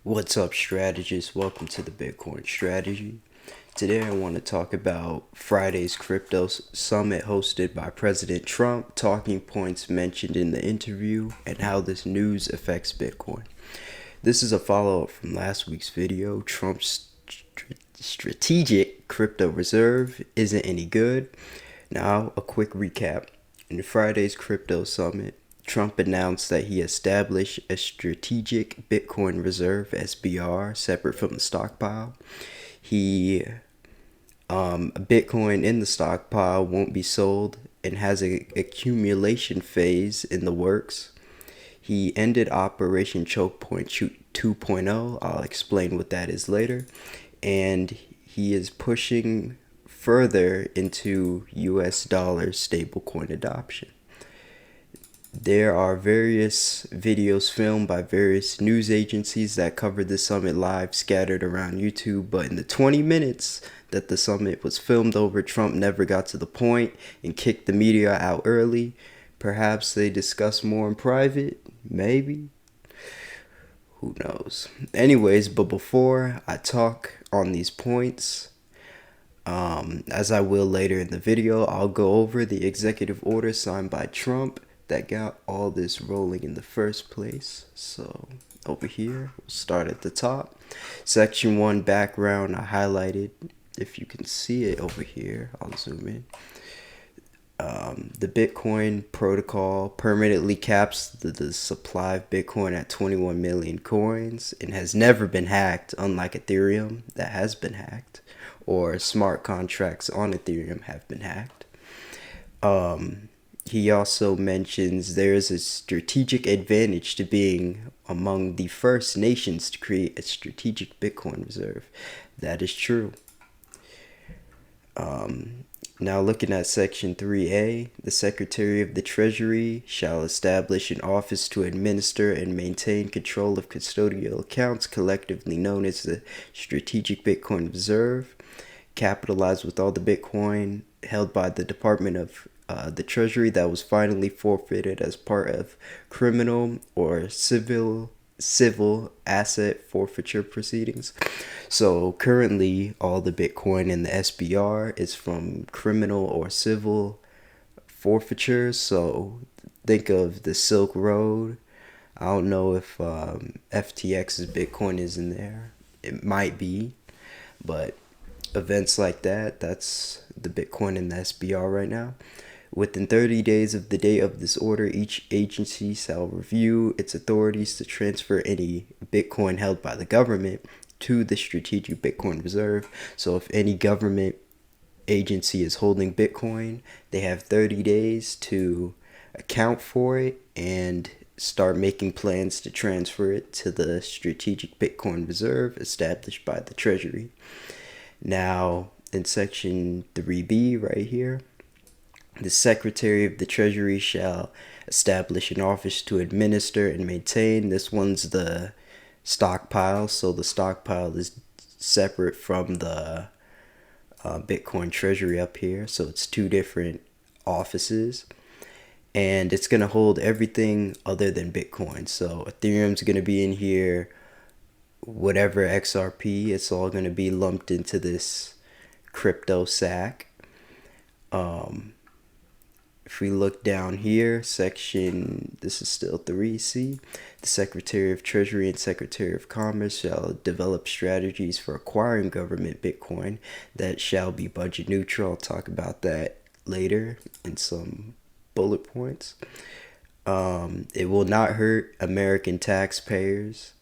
What's up, strategists? Welcome to the Bitcoin Strategy. Today I want to talk about Friday's crypto summit hosted by President Trump, talking points mentioned in the interview, and how this news affects Bitcoin. This is a follow-up from last week's video. Trump's strategic crypto reserve isn't any good. Now, a quick recap. In Friday's crypto summit, Trump announced that he established a strategic Bitcoin reserve (SBR) separate from the stockpile. Bitcoin in the stockpile won't be sold and has an accumulation phase in the works. He ended Operation Chokepoint 2.0. I'll explain what that is later. And he is pushing further into US dollar stablecoin adoption. There are various videos filmed by various news agencies that covered the summit live scattered around YouTube, but in the 20 minutes that the summit was filmed over, Trump never got to the point and kicked the media out early. Perhaps they discussed more in private, maybe. Who knows? Anyways, but before I talk on these points, as I will later in the video, I'll go over the executive order signed by Trump that got all this rolling in the first place. So over here, we'll start at the top. Section 1 background, I highlighted. If you can see it over here, I'll zoom in. The Bitcoin protocol permanently caps the supply of Bitcoin at 21 million coins and has never been hacked, unlike Ethereum that has been hacked, or smart contracts on Ethereum have been hacked. He also mentions there is a strategic advantage to being among the first nations to create a strategic Bitcoin reserve. That is true. Now looking at Section 3A, the Secretary of the Treasury shall establish an office to administer and maintain control of custodial accounts, collectively known as the Strategic Bitcoin Reserve, capitalized with all the Bitcoin held by the Department of the Treasury that was finally forfeited as part of criminal or civil asset forfeiture proceedings. So currently all the Bitcoin in the SBR is from criminal or civil forfeitures. So think of the Silk Road. I don't know if FTX's Bitcoin is in there. It might be, but events like that, that's the Bitcoin in the SBR right now. Within 30 days of the date of this order, each agency shall review its authorities to transfer any Bitcoin held by the government to the Strategic Bitcoin Reserve. So if any government agency is holding Bitcoin, they have 30 days to account for it and start making plans to transfer it to the Strategic Bitcoin Reserve established by the Treasury. Now, in Section 3B right here, the Secretary of the Treasury shall establish an office to administer and maintain. This one's the stockpile. So the stockpile is separate from the Bitcoin Treasury up here. So it's two different offices. And it's going to hold everything other than Bitcoin. So Ethereum's going to be in here. Whatever XRP, it's all going to be lumped into this crypto sack. If we look down here, this is still 3C, the Secretary of Treasury and Secretary of Commerce shall develop strategies for acquiring government Bitcoin that shall be budget neutral. I'll talk about that later in some bullet points. It will not hurt American taxpayers.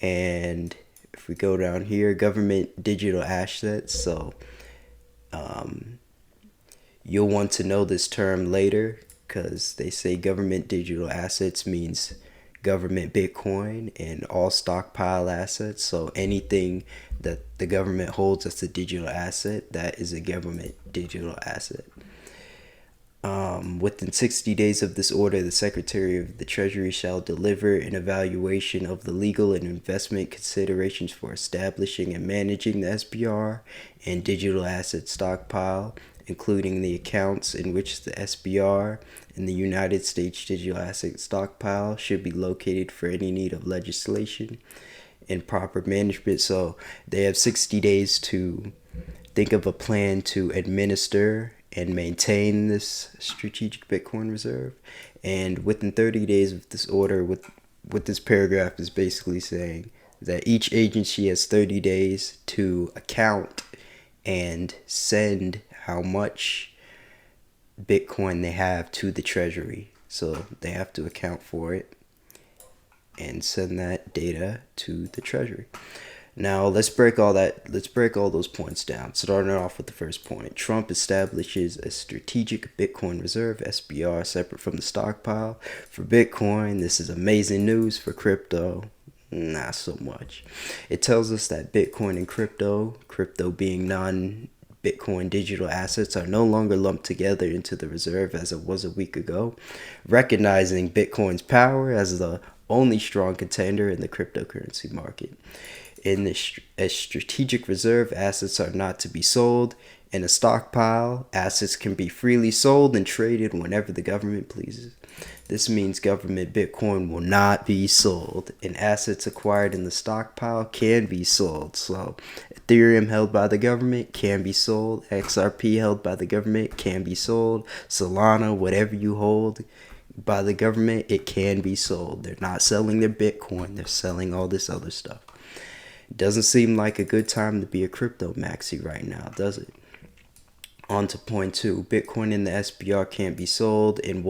And if we go down here, government digital assets, so you'll want to know this term later because they say government digital assets means government Bitcoin and all stockpile assets. So anything that the government holds as a digital asset, that is a government digital asset. Within 60 days of this order, the Secretary of the Treasury shall deliver an evaluation of the legal and investment considerations for establishing and managing the SBR and digital asset stockpile, including the accounts in which the SBR and the United States digital asset stockpile should be located for any need of legislation and proper management. So they have 60 days to think of a plan to administer and maintain this strategic Bitcoin reserve. And within 30 days of this order, what this paragraph is basically saying that each agency has 30 days to account and send how much Bitcoin they have to the Treasury. So they have to account for it and send that data to the Treasury. Now let's break all those points down. Starting off with the first point. Trump establishes a strategic Bitcoin reserve, SBR, separate from the stockpile. For Bitcoin, this is amazing news. For crypto, not so much. It tells us that Bitcoin and crypto being non-Bitcoin digital assets, are no longer lumped together into the reserve as it was a week ago, recognizing Bitcoin's power as the only strong contender in the cryptocurrency market. In a strategic reserve, assets are not to be sold. In a stockpile, assets can be freely sold and traded whenever the government pleases. This means government Bitcoin will not be sold, and assets acquired in the stockpile can be sold. So Ethereum held by the government can be sold. XRP held by the government can be sold. Solana, whatever you hold by the government, it can be sold. They're not selling their Bitcoin. They're selling all this other stuff. It doesn't seem like a good time to be a crypto maxi right now, does it? On to point 2. Bitcoin in the SBR can't be sold and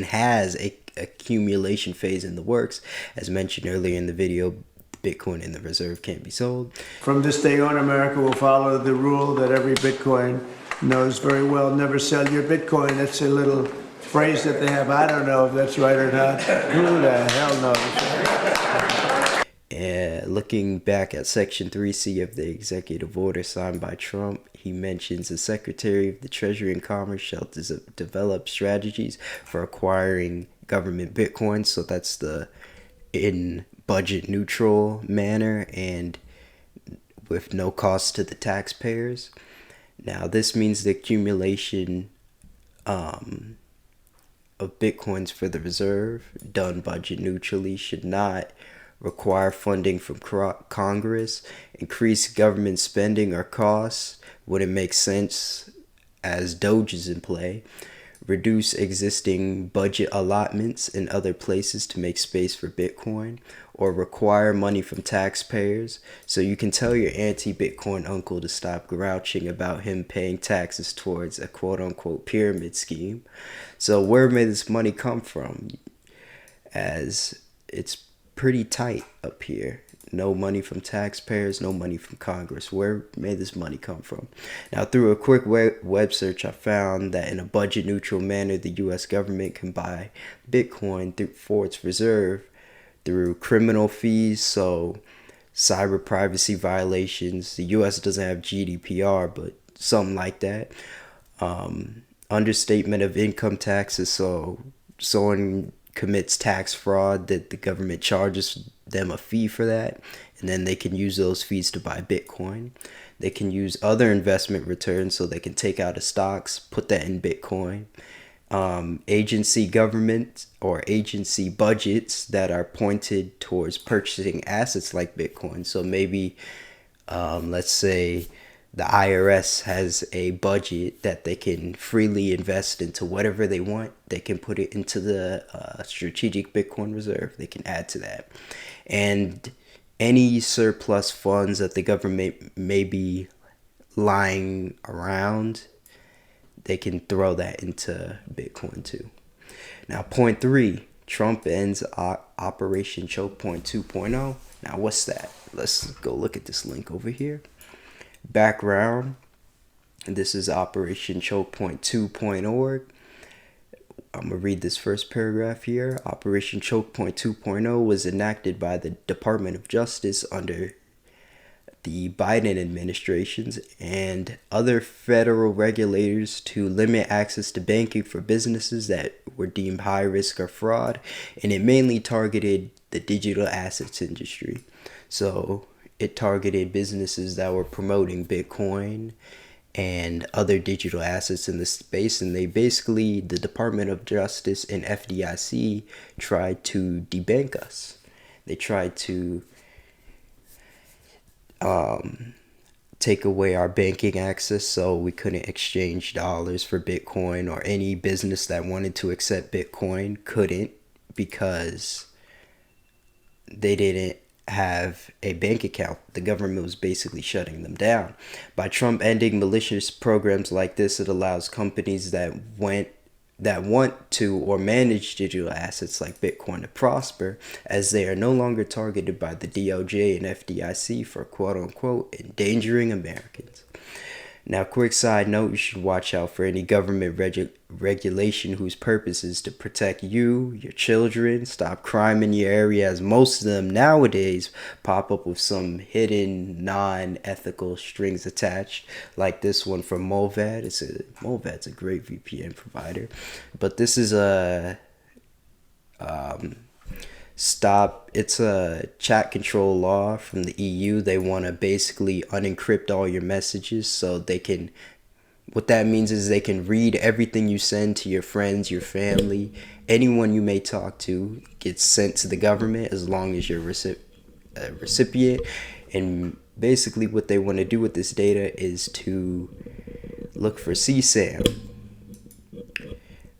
has a accumulation phase in the works. As mentioned earlier in the video, Bitcoin in the reserve can't be sold. From this day on, America will follow the rule that every Bitcoin knows very well: never sell your Bitcoin. That's a little phrase that they have. I don't know if that's right or not. Who the hell knows? Looking back at Section 3C of the executive order signed by Trump, he mentions the Secretary of the Treasury and Commerce shall develop strategies for acquiring government Bitcoin. So that's in budget neutral manner and with no cost to the taxpayers. Now, this means the accumulation of Bitcoins for the reserve, done budget neutrally, should not require funding from Congress, increase government spending or costs when it makes sense as Doge is in play, reduce existing budget allotments in other places to make space for Bitcoin, or require money from taxpayers. So you can tell your anti-Bitcoin uncle to stop grouching about him paying taxes towards a quote-unquote pyramid scheme. So where may this money come from? As it's pretty tight up here. No money from taxpayers, no money from Congress. Where may this money come from? Now, through a quick web search, I found that in a budget neutral manner, the U.S. government can buy Bitcoin for its reserve through criminal fees, so cyber privacy violations. The U.S. doesn't have GDPR, but something like that. Understatement of income taxes, so someone commits tax fraud, that the government charges them a fee for that, and then they can use those fees to buy Bitcoin. They can use other investment returns, so they can take out of stocks, put that in Bitcoin. Agency government or agency budgets that are pointed towards purchasing assets like Bitcoin. So maybe let's say the IRS has a budget that they can freely invest into whatever they want. They can put it into the strategic Bitcoin reserve. They can add to that. And any surplus funds that the government may be lying around, they can throw that into Bitcoin too. Now, point 3, Trump ends Operation Chokepoint 2.0. Now, what's that? Let's go look at this link over here. Background, this is Operation Chokepoint 2.org. I'm going to read this first paragraph here. Operation Chokepoint 2.0 was enacted by the Department of Justice under the Biden administrations and other federal regulators to limit access to banking for businesses that were deemed high risk or fraud, and it mainly targeted the digital assets industry. So it targeted businesses that were promoting Bitcoin and other digital assets in the space, and the Department of Justice and FDIC tried to debank us. They tried to take away our banking access, so we couldn't exchange dollars for Bitcoin, or any business that wanted to accept Bitcoin couldn't, because they didn't have a bank account. The government was basically shutting them down. By Trump ending malicious programs like this, it allows companies that want to or manage digital assets like Bitcoin to prosper, as they are no longer targeted by the DOJ and FDIC for quote-unquote endangering Americans. Now, quick side note, you should watch out for any government regulation whose purpose is to protect you, your children, stop crime in your area, as most of them nowadays pop up with some hidden, non-ethical strings attached, like this one from Movad. Movad's a great VPN provider, but this is a it's a chat control law from the EU. They want to basically unencrypt all your messages, so they can, what that means is they can read everything you send to your friends, your family, anyone you may talk to gets sent to the government, as long as you're a recipient. And basically what they want to do with this data is to look for CSAM.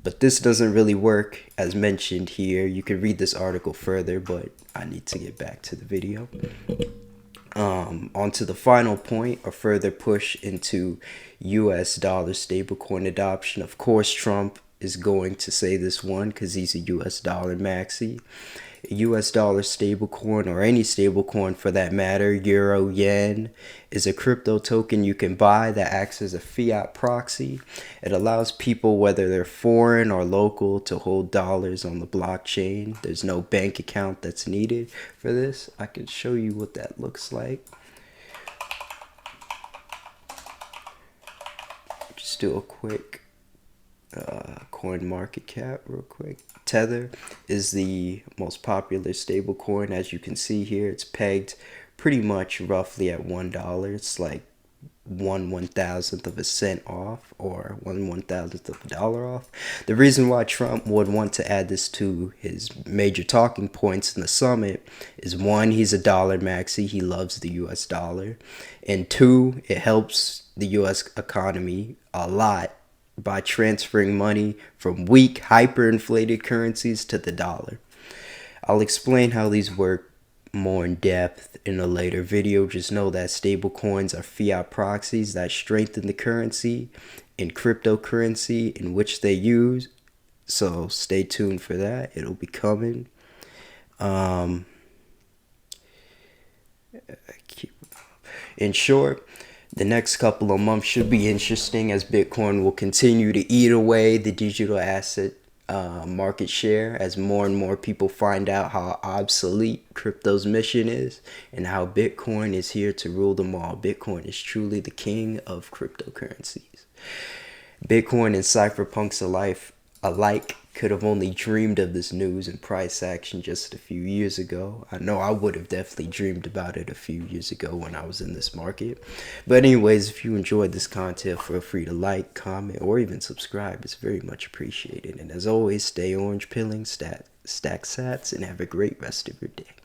But this doesn't really work as mentioned here. You can read this article further, but I need to get back to the video. On to the final point, a further push into US dollar stablecoin adoption. Of course, Trump is going to say this one because he's a US dollar maxi. A US dollar stablecoin, or any stablecoin for that matter, euro, yen, is a crypto token you can buy that acts as a fiat proxy. It allows people, whether they're foreign or local, to hold dollars on the blockchain. There's no bank account that's needed for this. I can show you what that looks like. Just do a quick coin market cap real quick. Tether is the most popular stable coin. As you can see here, it's pegged pretty much roughly at $1. It's like 1/1000th of a cent off, or 1/1000th of a dollar off. The reason why Trump would want to add this to his major talking points in the summit is, one, he's a dollar maxi, he loves the US dollar, and two, it helps the US economy a lot by transferring money from weak, hyperinflated currencies to the dollar. I'll explain how these work more in depth in a later video. Just know that stable coins are fiat proxies that strengthen the currency in cryptocurrency in which they use. So stay tuned for that. It'll be coming. In short, the next couple of months should be interesting, as Bitcoin will continue to eat away the digital asset market share, as more and more people find out how obsolete crypto's mission is and how Bitcoin is here to rule them all. Bitcoin is truly the king of cryptocurrencies. Bitcoin and cypherpunks alike could have only dreamed of this news and price action just a few years ago. I know I would have definitely dreamed about it a few years ago when I was in this market. But anyways, if you enjoyed this content, feel free to like, comment, or even subscribe. It's very much appreciated. And as always, stay orange pilling, stack sats, and have a great rest of your day.